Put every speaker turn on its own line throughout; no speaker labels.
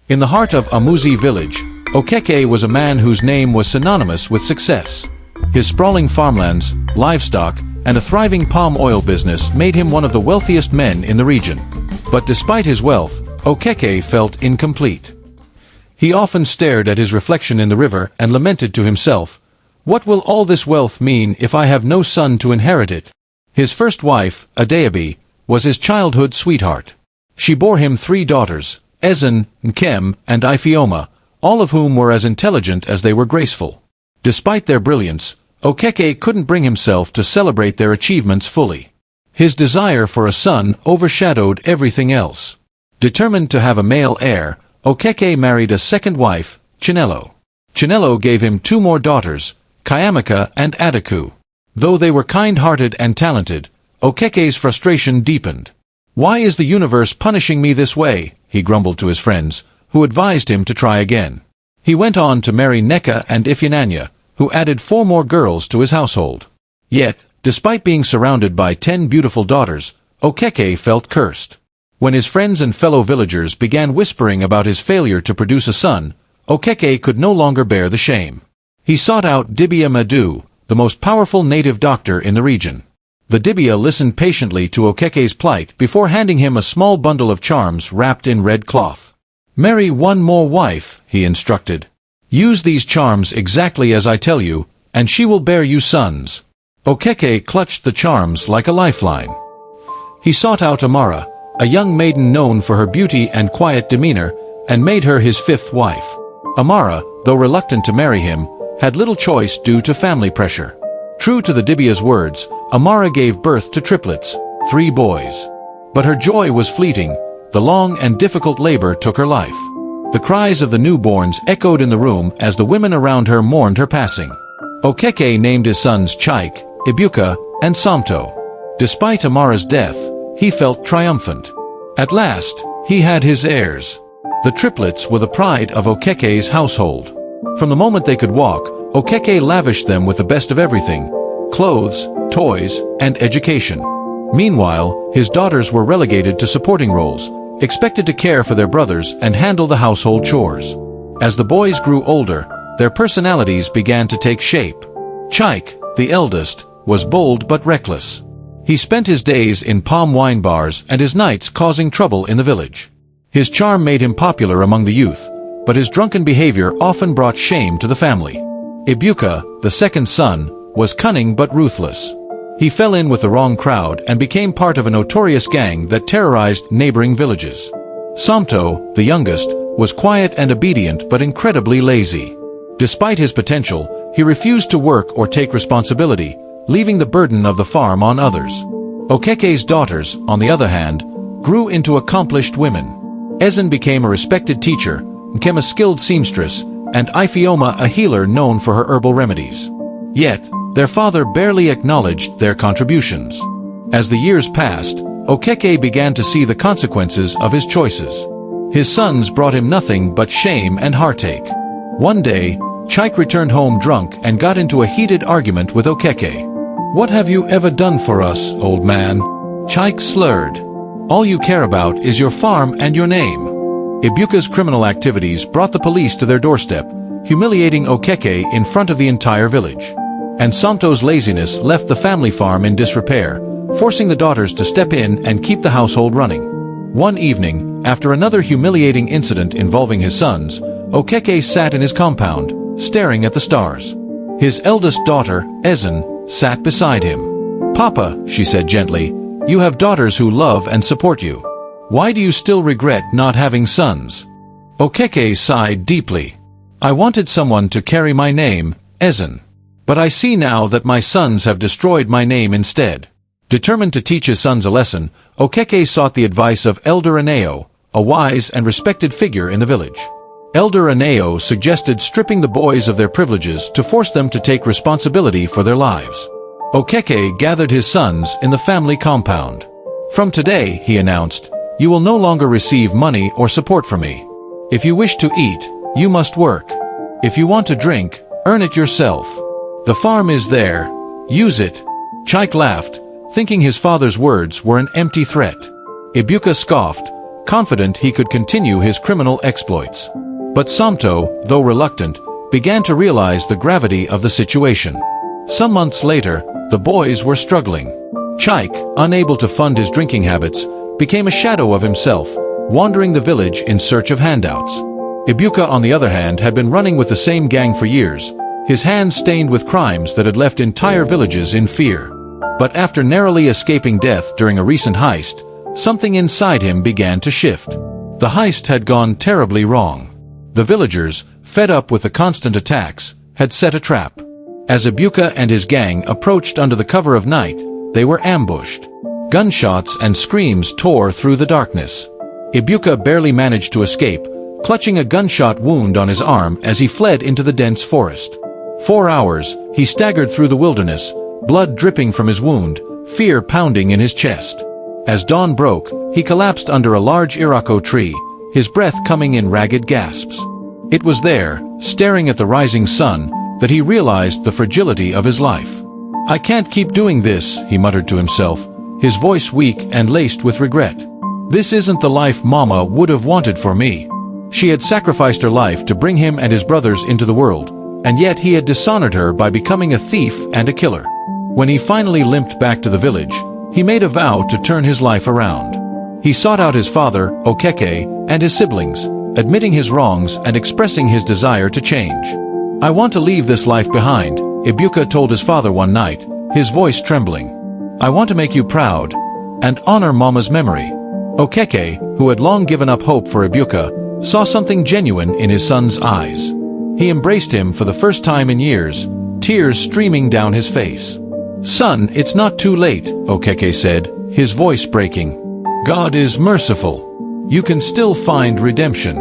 In the heart of Amuzi village, Okeke was a man whose name was synonymous with success. His sprawling farmlands, livestock, and a thriving palm oil business made him one of the wealthiest men in the region. But despite his wealth, Okeke felt incomplete. He often stared at his reflection in the river and lamented to himself, "What will all this wealth mean if I have no son to inherit it?" His first wife, Adeabi, was his childhood sweetheart. She bore him 3 daughters, Ezen, Nkem, and Ifeoma, all of whom were as intelligent as they were graceful. Despite their brilliance, Okeke couldn't bring himself to celebrate their achievements fully. His desire for a son overshadowed everything else. Determined to have a male heir, Okeke married a second wife, Chinelo. Chinelo gave him 2 more daughters, Kayamaka and Adaku. Though they were kind-hearted and talented, Okeke's frustration deepened. "Why is the universe punishing me this way?" he grumbled to his friends, who advised him to try again. He went on to marry Neka and Ifeananya, who added 4 more girls to his household. Yet, despite being surrounded by 10 beautiful daughters, Okeke felt cursed. When his friends and fellow villagers began whispering about his failure to produce a son, Okeke could no longer bear the shame. He sought out Dibia Madu, the most powerful native doctor in the region. The Dibia listened patiently to Okeke's plight before handing him a small bundle of charms wrapped in red cloth. "Marry 1 more wife," he instructed. "Use these charms exactly as I tell you, and she will bear you sons." Okeke clutched the charms like a lifeline. He sought out Amara, a young maiden known for her beauty and quiet demeanor, and made her his 5th wife. Amara, though reluctant to marry him, had little choice due to family pressure. True to the Dibia's words, Amara gave birth to triplets, 3 boys. But her joy was fleeting. The long and difficult labor took her life. The cries of the newborns echoed in the room as the women around her mourned her passing. Okeke named his sons Chike, Ebuka, and Somto. Despite Amara's death, he felt triumphant. At last, he had his heirs. The triplets were the pride of Okeke's household. From the moment they could walk, Okeke lavished them with the best of everything: clothes, toys, and education. Meanwhile, his daughters were relegated to supporting roles, expected to care for their brothers and handle the household chores. As the boys grew older, their personalities began to take shape. Chike, the eldest, was bold but reckless. He spent his days in palm wine bars and his nights causing trouble in the village. His charm made him popular among the youth, but his drunken behavior often brought shame to the family. Ebuka, the second son, was cunning but ruthless. He fell in with the wrong crowd and became part of a notorious gang that terrorized neighboring villages. Somto, the youngest, was quiet and obedient but incredibly lazy. Despite his potential, he refused to work or take responsibility, leaving the burden of the farm on others. Okeke's daughters, on the other hand, grew into accomplished women. Ezen became a respected teacher, Nkem a skilled seamstress, and Ifeoma a healer known for her herbal remedies. Yet, their father barely acknowledged their contributions. As the years passed, Okeke began to see the consequences of his choices. His sons brought him nothing but shame and heartache. One day, Chike returned home drunk and got into a heated argument with Okeke. "What have you ever done for us, old man?" Chike slurred. "All you care about is your farm and your name." Ebuka's criminal activities brought the police to their doorstep, humiliating Okeke in front of the entire village. And Somto's laziness left the family farm in disrepair, forcing the daughters to step in and keep the household running. One evening, after another humiliating incident involving his sons, Okeke sat in his compound, staring at the stars. His eldest daughter, Ezen, sat beside him. "Papa," she said gently, "you have daughters who love and support you. Why do you still regret not having sons?" Okeke sighed deeply. "I wanted someone to carry my name, Ezen. But I see now that my sons have destroyed my name instead." Determined to teach his sons a lesson, Okeke sought the advice of Elder Aneo, a wise and respected figure in the village. Elder Aneo suggested stripping the boys of their privileges to force them to take responsibility for their lives. Okeke gathered his sons in the family compound. "From today," he announced, "you will no longer receive money or support from me. If you wish to eat, you must work. If you want to drink, earn it yourself. The farm is there. Use it." Chike laughed, thinking his father's words were an empty threat. Ebuka scoffed, confident he could continue his criminal exploits. But Somto, though reluctant, began to realize the gravity of the situation. Some months later, the boys were struggling. Chike, unable to fund his drinking habits, became a shadow of himself, wandering the village in search of handouts. Ebuka, on the other hand, had been running with the same gang for years, his hands stained with crimes that had left entire villages in fear. But after narrowly escaping death during a recent heist, something inside him began to shift. The heist had gone terribly wrong. The villagers, fed up with the constant attacks, had set a trap. As Ebuka and his gang approached under the cover of night, they were ambushed. Gunshots and screams tore through the darkness. Ebuka barely managed to escape, clutching a gunshot wound on his arm as he fled into the dense forest. 4 hours, he staggered through the wilderness, blood dripping from his wound, fear pounding in his chest. As dawn broke, he collapsed under a large iroko tree, his breath coming in ragged gasps. It was there, staring at the rising sun, that he realized the fragility of his life. "I can't keep doing this," he muttered to himself, his voice weak and laced with regret. "This isn't the life Mama would have wanted for me." She had sacrificed her life to bring him and his brothers into the world, and yet he had dishonored her by becoming a thief and a killer. When he finally limped back to the village, he made a vow to turn his life around. He sought out his father, Okeke, and his siblings, admitting his wrongs and expressing his desire to change. "I want to leave this life behind," Ebuka told his father one night, his voice trembling. "I want to make you proud, and honor Mama's memory." Okeke, who had long given up hope for Ebuka, saw something genuine in his son's eyes. He embraced him for the first time in years, tears streaming down his face. "Son, it's not too late," Okeke said, his voice breaking. "God is merciful. You can still find redemption."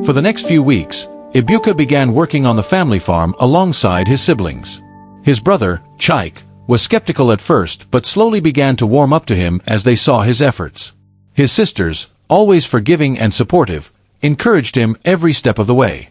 For the next few weeks, Ebuka began working on the family farm alongside his siblings. His brother, Chike, was skeptical at first but slowly began to warm up to him as they saw his efforts. His sisters, always forgiving and supportive, encouraged him every step of the way.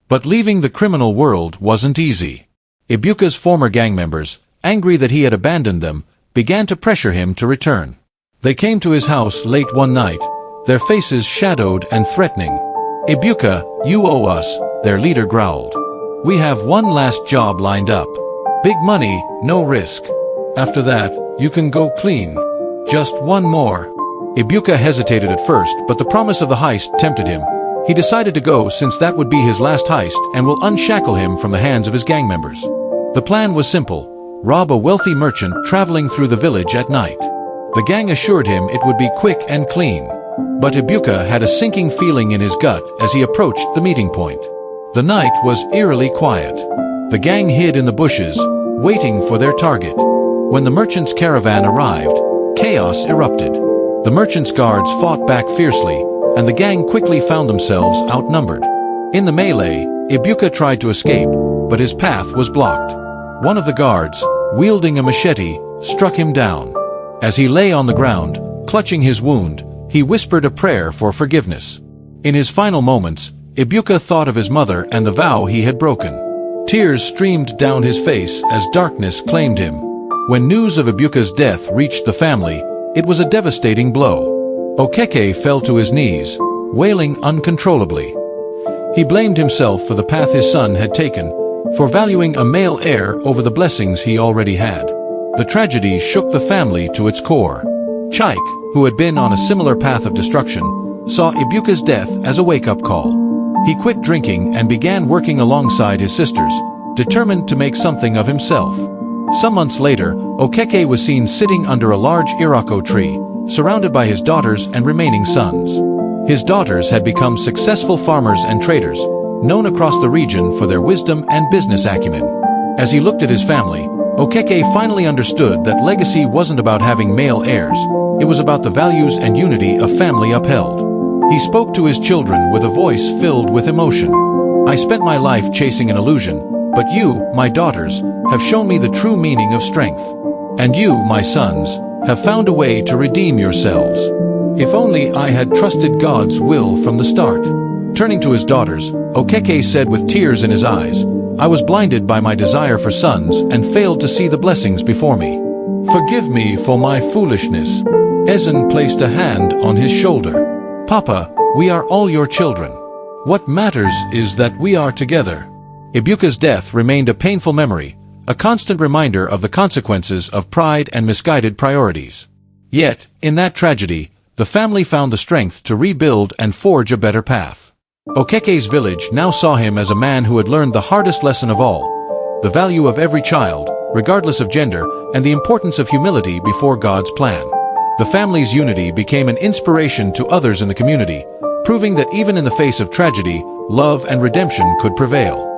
But leaving the criminal world wasn't easy. Ebuka's former gang members, angry that he had abandoned them, began to pressure him to return. They came to his house late one night, their faces shadowed and threatening. "Ebuka, you owe us," their leader growled. "We have one last job lined up. Big money, no risk. After that, you can go clean. Just one more." Ebuka hesitated at first, but the promise of the heist tempted him. He decided to go since that would be his last heist and will unshackle him from the hands of his gang members. The plan was simple: rob a wealthy merchant traveling through the village at night. The gang assured him it would be quick and clean. But Ebuka had a sinking feeling in his gut as he approached the meeting point. The night was eerily quiet. The gang hid in the bushes, waiting for their target. When the merchant's caravan arrived, chaos erupted. The merchant's guards fought back fiercely, and the gang quickly found themselves outnumbered. In the melee, Ebuka tried to escape, but his path was blocked. One of the guards, wielding a machete, struck him down. As he lay on the ground, clutching his wound, he whispered a prayer for forgiveness. In his final moments, Ebuka thought of his mother and the vow he had broken. Tears streamed down his face as darkness claimed him. When news of Ebuka's death reached the family, it was a devastating blow. Okeke fell to his knees, wailing uncontrollably. He blamed himself for the path his son had taken, for valuing a male heir over the blessings he already had. The tragedy shook the family to its core. Chike, who had been on a similar path of destruction, saw Ebuka's death as a wake-up call. He quit drinking and began working alongside his sisters, determined to make something of himself. Some months later, Okeke was seen sitting under a large iroko tree, surrounded by his daughters and remaining sons. His daughters had become successful farmers and traders, known across the region for their wisdom and business acumen. As he looked at his family, Okeke finally understood that legacy wasn't about having male heirs, it was about the values and unity a family upheld. He spoke to his children with a voice filled with emotion. "I spent my life chasing an illusion, but you, my daughters, have shown me the true meaning of strength. And you, my sons, have found a way to redeem yourselves. If only I had trusted God's will from the start." Turning to his daughters, Okeke said with tears in his eyes, "I was blinded by my desire for sons and failed to see the blessings before me. Forgive me for my foolishness." Ezen placed a hand on his shoulder. Papa, we are all your children. What matters is that we are together. Ebuka's death remained a painful memory, a constant reminder of the consequences of pride and misguided priorities. Yet, in that tragedy, the family found the strength to rebuild and forge a better path. Okeke's village now saw him as a man who had learned the hardest lesson of all, the value of every child, regardless of gender, and the importance of humility before God's plan. The family's unity became an inspiration to others in the community, proving that even in the face of tragedy, love and redemption could prevail.